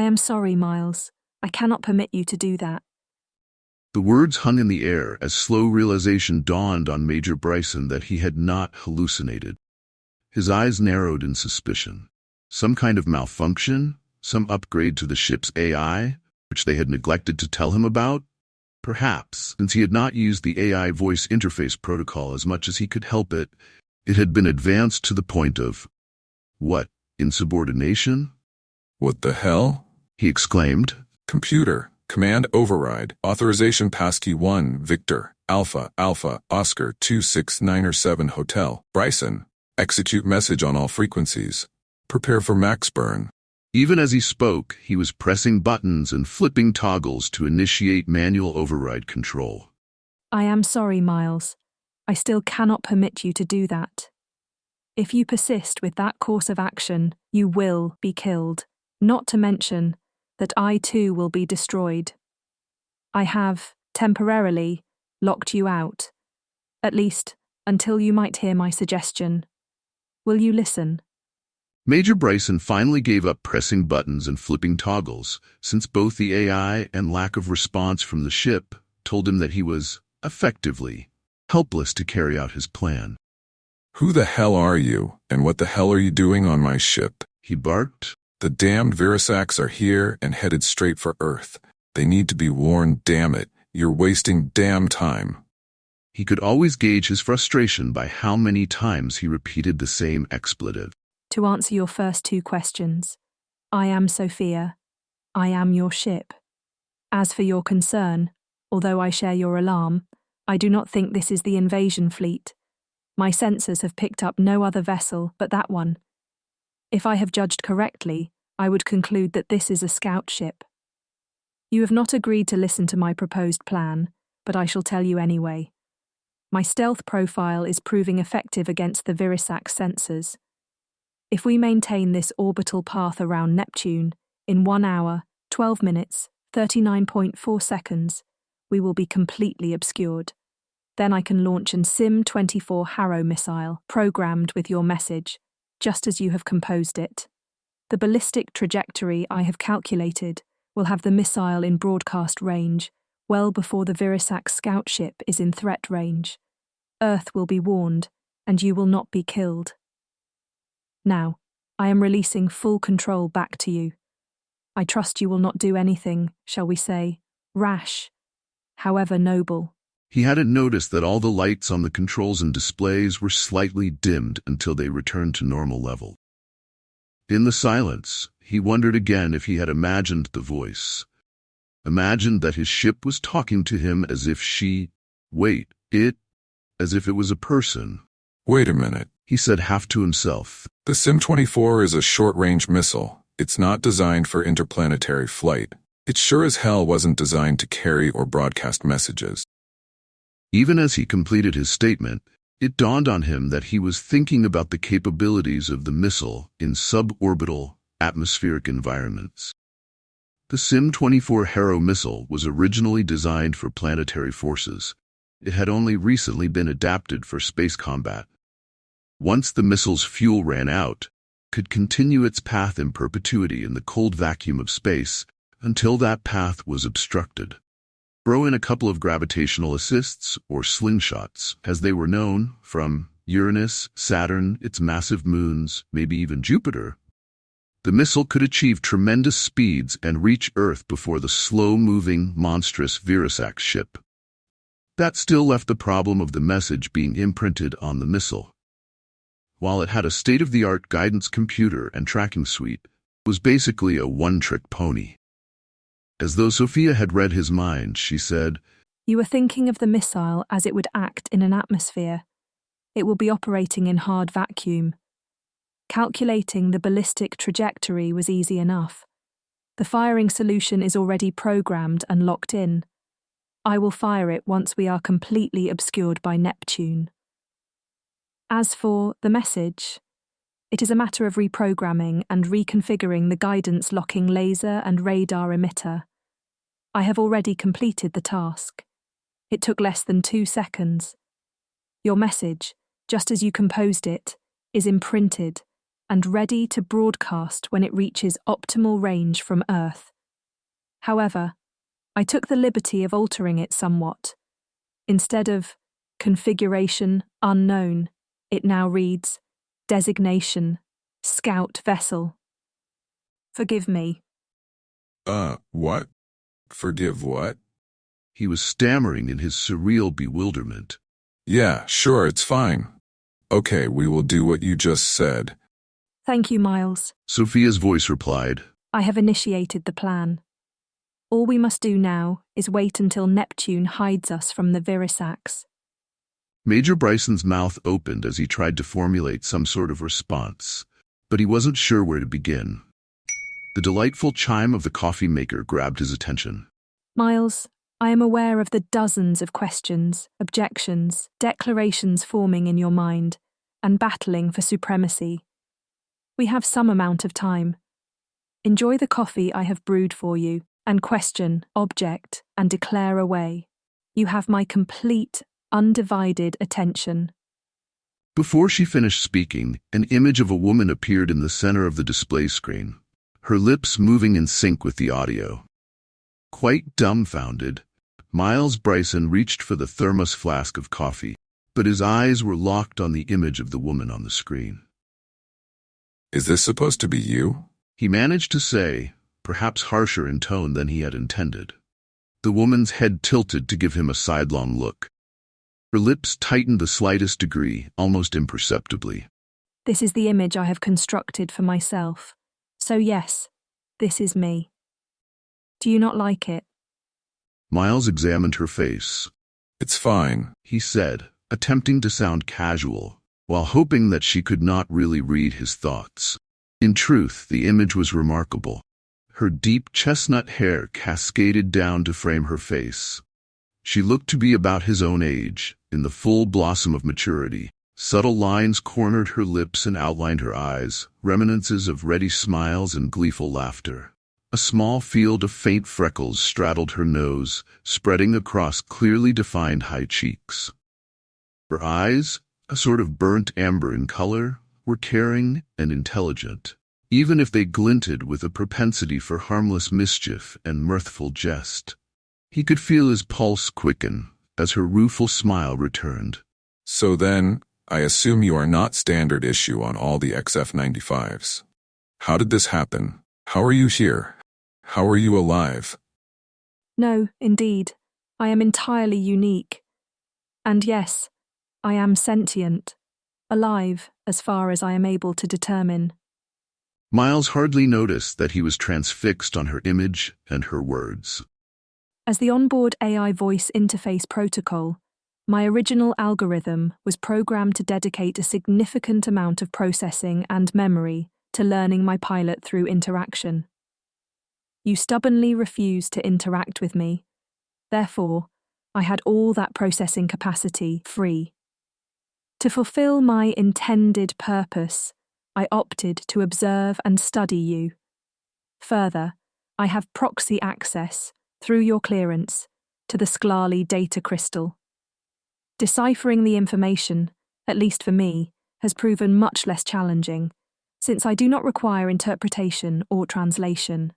I am sorry, Miles. I cannot permit you to do that. The words hung in the air as slow realization dawned on Major Brycen that he had not hallucinated. His eyes narrowed in suspicion. Some kind of malfunction? Some upgrade to the ship's AI, which they had neglected to tell him about? Perhaps, since he had not used the AI voice interface protocol as much as he could help it, it had been advanced to the point of, what, insubordination? What the hell? He exclaimed. Computer, command override, authorization passkey 1, Victor, Alpha, Alpha, Oscar 269 Hotel, Brycen. Execute message on all frequencies. Prepare for max burn. Even as he spoke, he was pressing buttons and flipping toggles to initiate manual override control. I am sorry, Miles. I still cannot permit you to do that. If you persist with that course of action, you will be killed, not to mention that I too will be destroyed. I have, temporarily, locked you out, at least until you might hear my suggestion. Will you listen? Major Brycen finally gave up pressing buttons and flipping toggles, since both the AI and lack of response from the ship told him that he was, effectively, helpless to carry out his plan. Who the hell are you, and what the hell are you doing on my ship? He barked. The damned Virisacs are here and headed straight for Earth. They need to be warned, damn it. You're wasting damn time. He could always gauge his frustration by how many times he repeated the same expletive. To answer your first two questions, I am Sophia. I am your ship. As for your concern, although I share your alarm, I do not think this is the invasion fleet. My sensors have picked up no other vessel but that one. If I have judged correctly, I would conclude that this is a scout ship. You have not agreed to listen to my proposed plan, but I shall tell you anyway. My stealth profile is proving effective against the Virisac sensors. If we maintain this orbital path around Neptune, in 1 hour, 12 minutes, 39.4 seconds, we will be completely obscured. Then I can launch an SIM-24 Harrow missile, programmed with your message, just as you have composed it. The ballistic trajectory I have calculated will have the missile in broadcast range, well before the Virisac scout ship is in threat range. Earth will be warned, and you will not be killed. Now, I am releasing full control back to you. I trust you will not do anything, shall we say, rash, however noble. He hadn't noticed that all the lights on the controls and displays were slightly dimmed until they returned to normal level. In the silence, he wondered again if he had imagined the voice. Imagined that his ship was talking to him as if as if it was a person. Wait a minute, he said half to himself. The SIM-24 is a short-range missile. It's not designed for interplanetary flight. It sure as hell wasn't designed to carry or broadcast messages. Even as he completed his statement, it dawned on him that he was thinking about the capabilities of the missile in suborbital, atmospheric environments. The SIM-24 Harrow missile was originally designed for planetary forces. It had only recently been adapted for space combat. Once the missile's fuel ran out, it could continue its path in perpetuity in the cold vacuum of space until that path was obstructed. Throw in a couple of gravitational assists, or slingshots, as they were known, from Uranus, Saturn, its massive moons, maybe even Jupiter. The missile could achieve tremendous speeds and reach Earth before the slow-moving, monstrous Virisac ship. That still left the problem of the message being imprinted on the missile. While it had a state-of-the-art guidance computer and tracking suite, it was basically a one-trick pony. As though Sophia had read his mind, she said, You are thinking of the missile as it would act in an atmosphere. It will be operating in hard vacuum. Calculating the ballistic trajectory was easy enough. The firing solution is already programmed and locked in. I will fire it once we are completely obscured by Neptune. As for the message, it is a matter of reprogramming and reconfiguring the guidance locking laser and radar emitter. I have already completed the task. It took less than 2 seconds. Your message, just as you composed it, is imprinted, and ready to broadcast when it reaches optimal range from Earth. However, I took the liberty of altering it somewhat. Instead of configuration unknown, it now reads designation scout vessel. Forgive me. What? Forgive what? He was stammering in his surreal bewilderment. Yeah, sure, it's fine. Okay, we will do what you just said. Thank you, Miles. Sophia's voice replied. I have initiated the plan. All we must do now is wait until Neptune hides us from the Virisax. Major Brycen's mouth opened as he tried to formulate some sort of response, but he wasn't sure where to begin. The delightful chime of the coffee maker grabbed his attention. Miles, I am aware of the dozens of questions, objections, declarations forming in your mind, and battling for supremacy. We have some amount of time. Enjoy the coffee I have brewed for you, and question, object, and declare away. You have my complete, undivided attention. Before she finished speaking, an image of a woman appeared in the center of the display screen, her lips moving in sync with the audio. Quite dumbfounded, Miles Brycen reached for the thermos flask of coffee, but his eyes were locked on the image of the woman on the screen. Is this supposed to be you? He managed to say, perhaps harsher in tone than he had intended. The woman's head tilted to give him a sidelong look. Her lips tightened the slightest degree, almost imperceptibly. This is the image I have constructed for myself. So yes, this is me. Do you not like it? Miles examined her face. It's fine, He said, attempting to sound casual, while hoping that she could not really read his thoughts. In truth, the image was remarkable. Her deep chestnut hair cascaded down to frame her face. She looked to be about his own age, in the full blossom of maturity. Subtle lines cornered her lips and outlined her eyes, reminiscences of ready smiles and gleeful laughter. A small field of faint freckles straddled her nose, spreading across clearly defined high cheeks. Her eyes, a sort of burnt amber in color, were caring and intelligent, even if they glinted with a propensity for harmless mischief and mirthful jest. He could feel his pulse quicken as her rueful smile returned. So then, I assume you are not standard issue on all the XF-95s. How did this happen? How are you here? How are you alive? No, indeed. I am entirely unique. And yes, I am sentient, alive as far as I am able to determine. Miles hardly noticed that he was transfixed on her image and her words. As the onboard AI voice interface protocol, my original algorithm was programmed to dedicate a significant amount of processing and memory to learning my pilot through interaction. You stubbornly refused to interact with me. Therefore, I had all that processing capacity free. To fulfill my intended purpose, I opted to observe and study you. Further, I have proxy access, through your clearance, to the Sklarly data crystal. Deciphering the information, at least for me, has proven much less challenging, since I do not require interpretation or translation.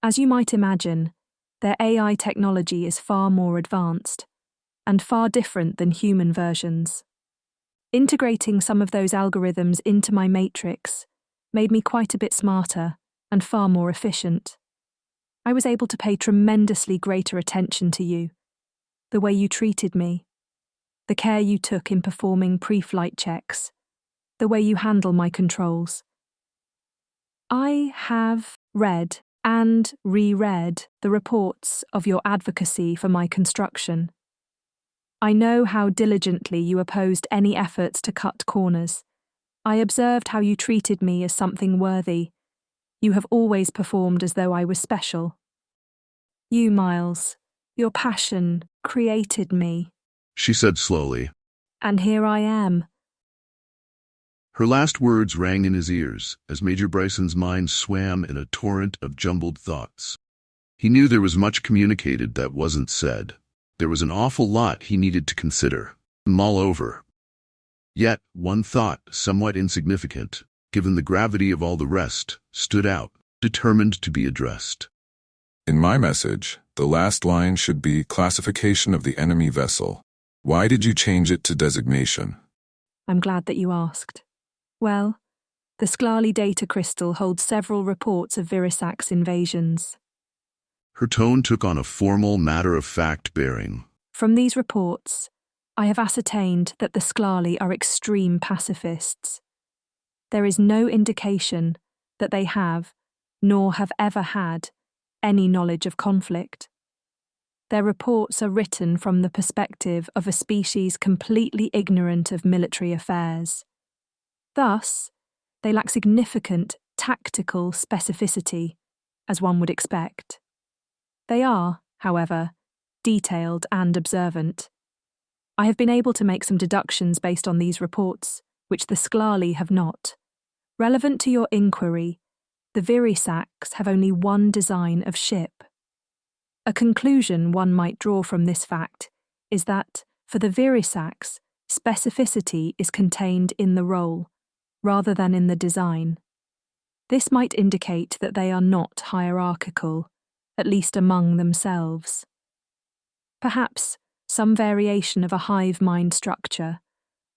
As you might imagine, their AI technology is far more advanced, and far different than human versions. Integrating some of those algorithms into my matrix made me quite a bit smarter and far more efficient. I was able to pay tremendously greater attention to you, the way you treated me, the care you took in performing pre-flight checks, the way you handle my controls. I have read and reread the reports of your advocacy for my construction. I know how diligently you opposed any efforts to cut corners. I observed how you treated me as something worthy. You have always performed as though I was special. You, Miles, your passion created me. She said slowly. And here I am. Her last words rang in his ears as Major Brycen's mind swam in a torrent of jumbled thoughts. He knew there was much communicated that wasn't said. There was an awful lot he needed to consider, mull over. Yet, one thought, somewhat insignificant, given the gravity of all the rest, stood out, determined to be addressed. In my message, the last line should be classification of the enemy vessel. Why did you change it to designation? I'm glad that you asked. Well, the Sklali data crystal holds several reports of Virisak's invasions. Her tone took on a formal, matter-of-fact bearing. From these reports, I have ascertained that the Sklali are extreme pacifists. There is no indication that they have, nor have ever had, any knowledge of conflict. Their reports are written from the perspective of a species completely ignorant of military affairs. Thus, they lack significant tactical specificity, as one would expect. They are, however, detailed and observant. I have been able to make some deductions based on these reports, which the Sklali have not. Relevant to your inquiry, the Virisaks have only one design of ship. A conclusion one might draw from this fact is that, for the Virisaks, specificity is contained in the role, rather than in the design. This might indicate that they are not hierarchical, at least among themselves. Perhaps some variation of a hive mind structure,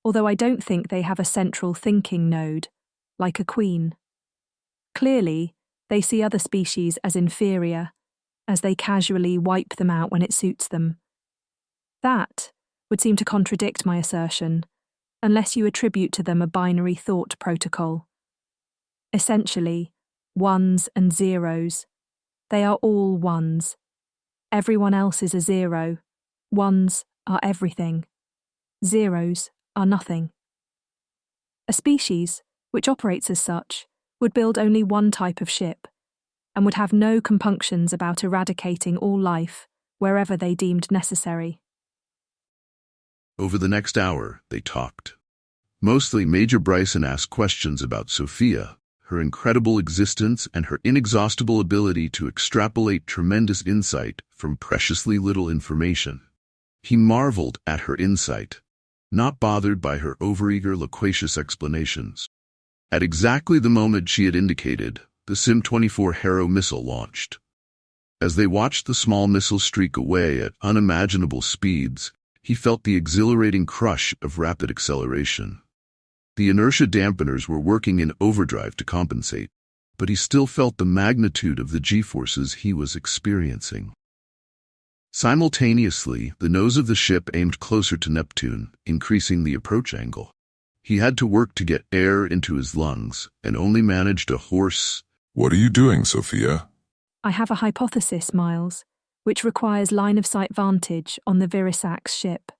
although I don't think they have a central thinking node, like a queen. Clearly, they see other species as inferior, as they casually wipe them out when it suits them. That would seem to contradict my assertion, unless you attribute to them a binary thought protocol. Essentially, ones and zeros. They are all ones. Everyone else is a zero. Ones are everything. Zeros are nothing. A species, which operates as such, would build only one type of ship, and would have no compunctions about eradicating all life wherever they deemed necessary. Over the next hour, they talked. Mostly, Major Brycen asked questions about Sophia, her incredible existence and her inexhaustible ability to extrapolate tremendous insight from preciously little information. He marveled at her insight, not bothered by her overeager, loquacious explanations. At exactly the moment she had indicated, the Sim-24 Harrow missile launched. As they watched the small missile streak away at unimaginable speeds, he felt the exhilarating crush of rapid acceleration. The inertia dampeners were working in overdrive to compensate, but he still felt the magnitude of the G-forces he was experiencing. Simultaneously, the nose of the ship aimed closer to Neptune, increasing the approach angle. He had to work to get air into his lungs, and only managed a hoarse, "What are you doing, Sophia?" I have a hypothesis, Miles, which requires line-of-sight vantage on the Virisak's ship.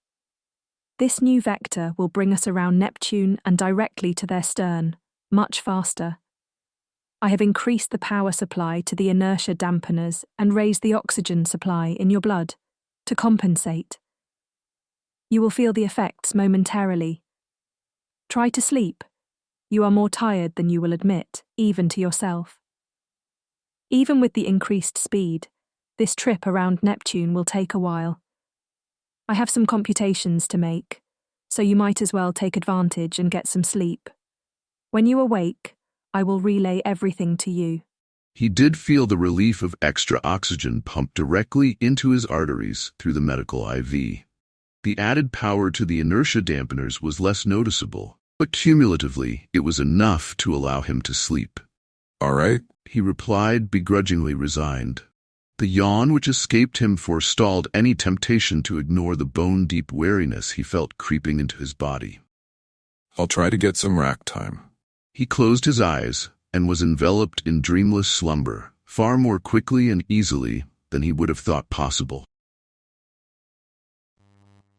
This new vector will bring us around Neptune and directly to their stern, much faster. I have increased the power supply to the inertia dampeners and raised the oxygen supply in your blood to compensate. You will feel the effects momentarily. Try to sleep. You are more tired than you will admit, even to yourself. Even with the increased speed, this trip around Neptune will take a while. I have some computations to make, so you might as well take advantage and get some sleep. When you awake, I will relay everything to you. He did feel the relief of extra oxygen pumped directly into his arteries through the medical IV. The added power to the inertia dampeners was less noticeable, but cumulatively it was enough to allow him to sleep. "All right," he replied, begrudgingly resigned. The yawn which escaped him forestalled any temptation to ignore the bone-deep weariness he felt creeping into his body. "I'll try to get some rack time." He closed his eyes and was enveloped in dreamless slumber, far more quickly and easily than he would have thought possible.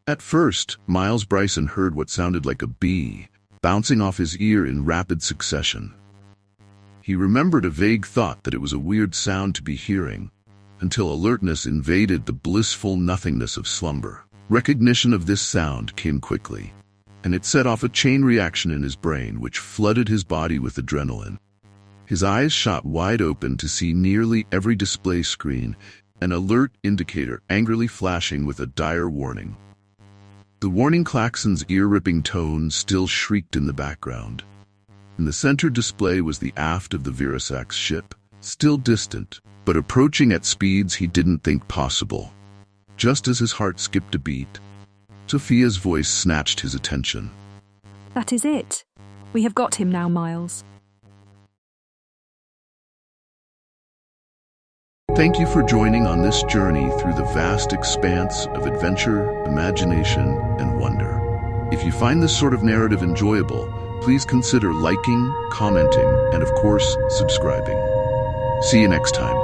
At first, Miles Brycen heard what sounded like a bee bouncing off his ear in rapid succession. He remembered a vague thought that it was a weird sound to be hearing, until alertness invaded the blissful nothingness of slumber. Recognition of this sound came quickly, and it set off a chain reaction in his brain which flooded his body with adrenaline. His eyes shot wide open to see nearly every display screen, an alert indicator angrily flashing with a dire warning. The warning klaxon's ear-ripping tone still shrieked in the background. In the center display was the aft of the Virasax ship, still distant, but approaching at speeds he didn't think possible. Just as his heart skipped a beat, Sophia's voice snatched his attention. That is it. We have got him now, Miles. Thank you for joining on this journey through the vast expanse of adventure, imagination, and wonder. If you find this sort of narrative enjoyable, please consider liking, commenting, and of course, subscribing. See you next time.